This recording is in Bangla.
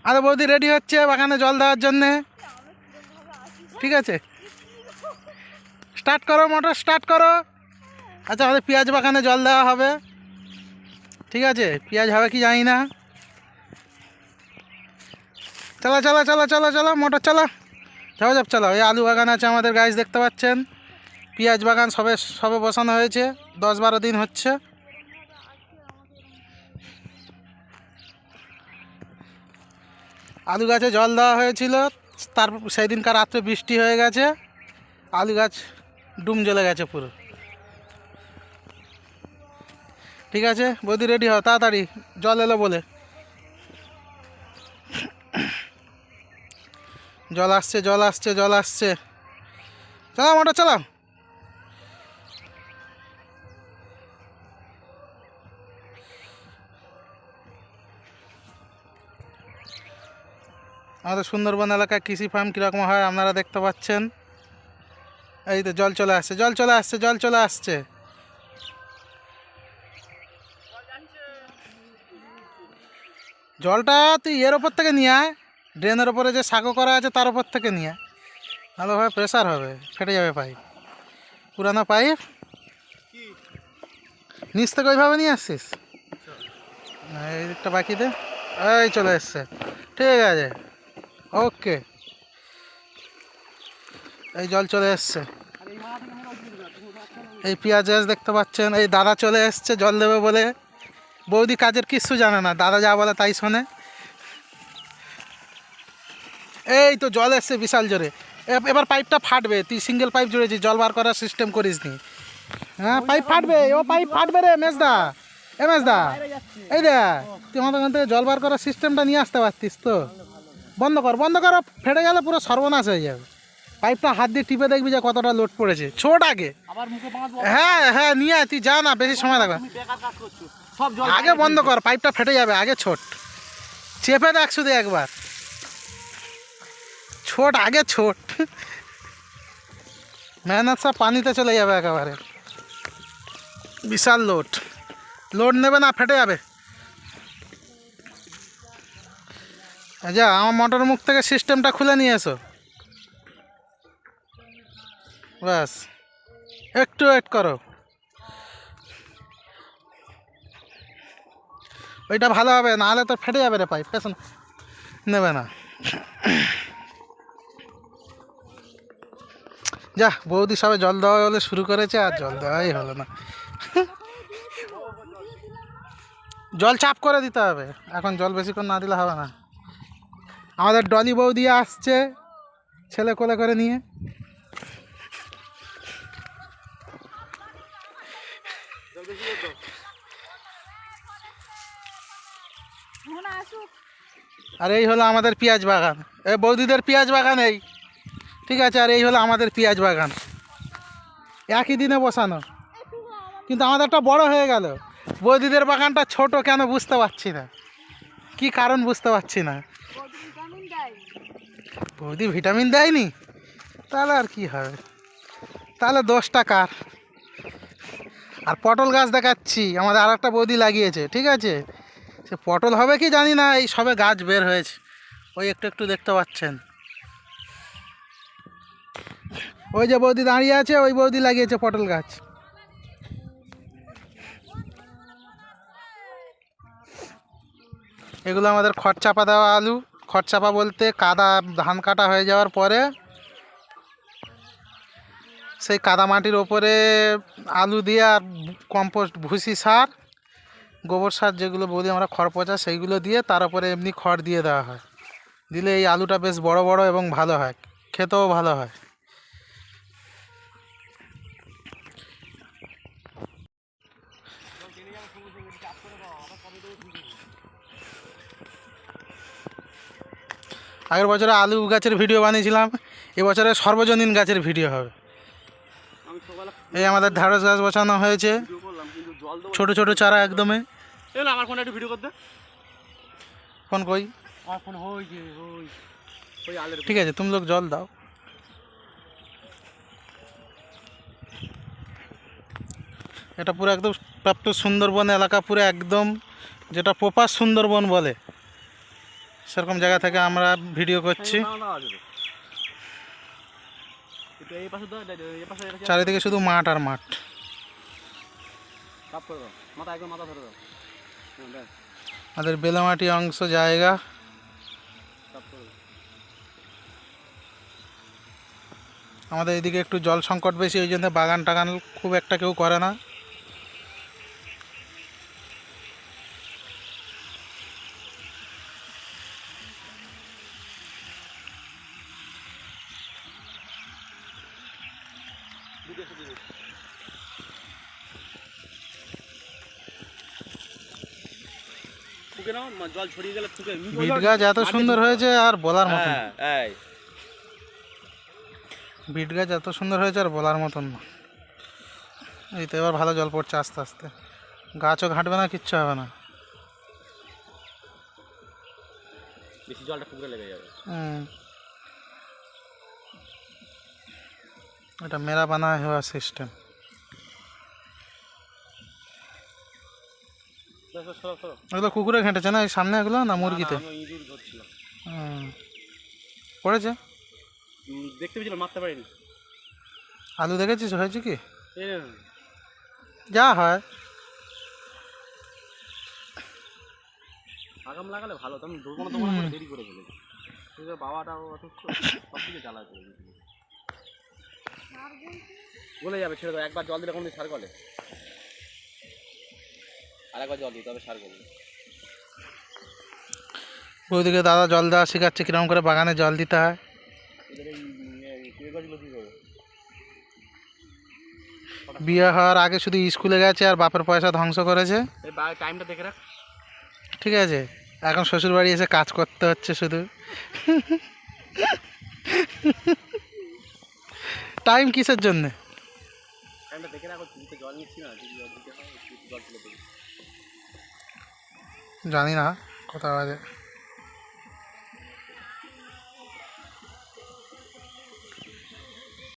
আরে বৌদি রেডি হচ্ছে বাগানে জল দেওয়ার জন্যে। ঠিক আছে, স্টার্ট করো, মোটর স্টার্ট করো। আচ্ছা, আমাদের পেঁয়াজ বাগানে জল দেওয়া হবে। ঠিক আছে, পেঁয়াজ হবে কি জানি না। চলো চলো চলো চলো চলো, মোটর চলো, যাও যাব চলো। এই আলু বাগান আছে আমাদের, গাছ দেখতে পাচ্ছেন। পেঁয়াজ বাগান সবে সবে বসানো হয়েছে, 10-12 দিন হচ্ছে। আলু গাছে জল দেওয়া হয়েছিল, তারপর সেই দিনকার রাত্রে বৃষ্টি হয়ে গেছে, আলু গাছ ডুম জ্বলে গেছে পুরো। ঠিক আছে বৌদি, রেডি হও তাড়াতাড়ি, জল এলো বলে। জল আসছে জল আসছে জল আসছে, চালাও মোটর চালাও। আমাদের সুন্দরবন এলাকায় কৃষি ফার্ম কীরকম হয় আপনারা দেখতে পাচ্ছেন। এই তো জল চলে আসছে, জল চলে আসছে, জল চলে আসছে। জলটা তুই এর ওপর থেকে নিয়ে আয়, ড্রেনের ওপরে যে সাঁকো করা আছে তার ওপর থেকে নিয়ে আয়, ভালোভাবে প্রেসার হবে, ফেটে যাবে পাইপ, পুরানো পাইপ। নিচ থেকে ওইভাবে নিয়ে আসছিস, এই দিকটা বাকি দে। এই চলে এসছে, ঠিক আছে, ওকে। এই জল চলে এসছে, এই পেঁয়াজ গাছ দেখতে পাচ্ছেন। এই দাদা চলে এসছে জল দেবে বলে। বৌদি কাজের কিচ্ছু জানে না, দাদা যা বলে তাই শোনে। এই তো জল এসছে বিশাল জোরে, এবার পাইপটা ফাটবে। তুই সিঙ্গেল পাইপ জুড়েছিস, জল বার করার সিস্টেম করিস নি। হ্যাঁ পাইপ ফাটবে, ও পাইপ ফাটবে রে মেজদা, এ মেজদা। এই দে, তুই আমাদের ওখান থেকে জল বার করার সিস্টেমটা নিয়ে আসতে পারতিস তো। বন্ধ কর বন্ধ কর, ফেটে গেলে পুরো সর্বনাশ হয়ে যাবে। পাইপটা হাত দিয়ে টিপে দেখবি যে কতটা লোড পড়েছে। ছোট আগে, হ্যাঁ হ্যাঁ নিয়ে আয়, তুই যা না, বেশি সময় লাগবে। আগে বন্ধ কর, পাইপটা ফেটে যাবে, আগে ছোট চেপে দেখ শুধু একবার, ছোট আগে ছোট। মেহনত সব পানিতে চলে যাবে একেবারে, বিশাল লোড, লোড নেবে না, ফেটে যাবে। আচ্ছা, আমার মোটর মুখ থেকে সিস্টেমটা খুলে নিয়ে এসো, ব্যাস একটু ওয়েট করো। ওইটা ভালো হবে, নাহলে তো ফেটে যাবে রে পাইপ, পেছন নেবে না। যা, বৌদি সবে জল দেওয়া বলে শুরু করেছে, আর জল দেওয়াই হলো না। জল চাপ করে দিতে হবে, এখন জল বেশিক্ষণ না দিলে হবে না। আমাদের ডলি বৌদি আসছে ছেলে কোলে করে নিয়ে। আর এই হলো আমাদের পেঁয়াজ বাগান, এই বৌদিদের পেঁয়াজ বাগান এই। ঠিক আছে, আর এই হলো আমাদের পেঁয়াজ বাগান, একই দিনে বসানো, কিন্তু আমাদেরটা বড় হয়ে গেল। বৌদিদের বাগানটা ছোট কেন বুঝতে পারছি না, কি কারণ বুঝতে পারছি না। বৌদি ভিটামিন দেয়নি, তাহলে আর কি হবে, তাহলে দোষটা কার। আর পটল গাছ দেখাচ্ছি, আমাদের আর একটা বৌদি লাগিয়েছে। ঠিক আছে, সে পটল হবে কি জানি না, এই সবে গাছ বের হয়েছে, ওই একটু একটু দেখতে পাচ্ছেন। ওই যে বৌদি দাঁড়িয়ে আছে, ওই বৌদি লাগিয়েছে পটল গাছ। এগুলো আমাদের খড় চাপা দেওয়া আলু। খড় চাপা বলতে কাদা, ধান কাটা হয়ে যাওয়ার পরে সেই কাদা মাটির ওপরে আলু দিয়ে আর কম্পোস্ট, ভুসি সার, গোবর সার যেগুলো বলি আমরা, খড় পচা, সেইগুলো দিয়ে তার উপরে এমনি খড় দিয়ে দেওয়া হয়। দিলে এই আলুটা বেশ বড় বড় এবং ভালো হয়, খেতেও ভালো হয়। আগের বছরে আলু গাছের ভিডিও বানিয়েছিলাম, এবছরে সর্বজনীন গাছের ভিডিও হবে। এই আমাদের ঢ্যাঁড়স গাছ বসানো হয়েছে, ছোট ছোট চারা একদমই। আমার ফোনে একটু ভিডিও করতে, ফোন কই, ঠিক আছে, তুমি লোক জল দাও। এটা পুরো একদম প্রাপ্ত সুন্দরবন এলাকা, পুরো একদম, যেটা প্রপার সুন্দরবন বলে। সেরকম জায়গা থেকে আমরা ভিডিও করছি। এই পাশে দাও, এই পাশে এটা চারিদিকে শুধু মাঠ আর মাঠ। কাপ করে দাও, মাথা একদম মাথা ধরে দাও। ব্যাস আমাদের বেলামাটি অংশ জায়গা। কাপ করে দাও। আমাদের এদিকে একটু জল সংকট বেশি, ওই জন্য বাগান টাগান খুব একটা কেউ করে না। ফুকে নাও, জল ছড়িয়ে গেলে ফুকে। বিট গাছ এত সুন্দর হয়েছে আর বলার মতন। হ্যাঁ, এই বিট গাছ এত সুন্দর হয়েছে আর বলার মতন না। এই তো এবার ভালো জল পড়ছে আস্তে আস্তে, গাছও ঘাটবে না, কিচ্ছু হবে না। বেশি জলটা পুকুরে লেগে যাবে। এটা মেরা বানা হওয়া সিস্টেম। এগুলো কুকুরে ঘেঁটেছে না, এই সামনে এগুলো না মুরগিতে পড়েছে। দেখতে পেয়েছিলাম, মারতে পারিনি। আলু দেখেছিস হয়েছে কি? যা হয় আগাম লাগালে ভালো, তুমি দোকানে দোকানে দেরি করে গেলে। বাবাটাও অসুস্থ, সব দিকে জ্বালা করে বলে যাবে, ছেড়ে দাও। একবার জল দিলে কোনো সার গলে, আর একবার জল দিই তবে সার গলে। ওইদিকে দাদা জল দেওয়া শেখাচ্ছে কিরকম করে বাগানে জল দিতে হয়। বিয়ে হওয়ার আগে শুধু স্কুলে গেছে আর বাপের পয়সা ধ্বংস করেছে। টাইমটা দেখে রাখ, ঠিক আছে? এখন শ্বশুর বাড়ি এসে কাজ করতে হচ্ছে শুধু। টাইম কিসের জন্যে? টাইমটা দেখে রাখো। জল নিচ্ছি না, জল দিতে হয়, জল তুলে দেবো। জানি না কত বাজে।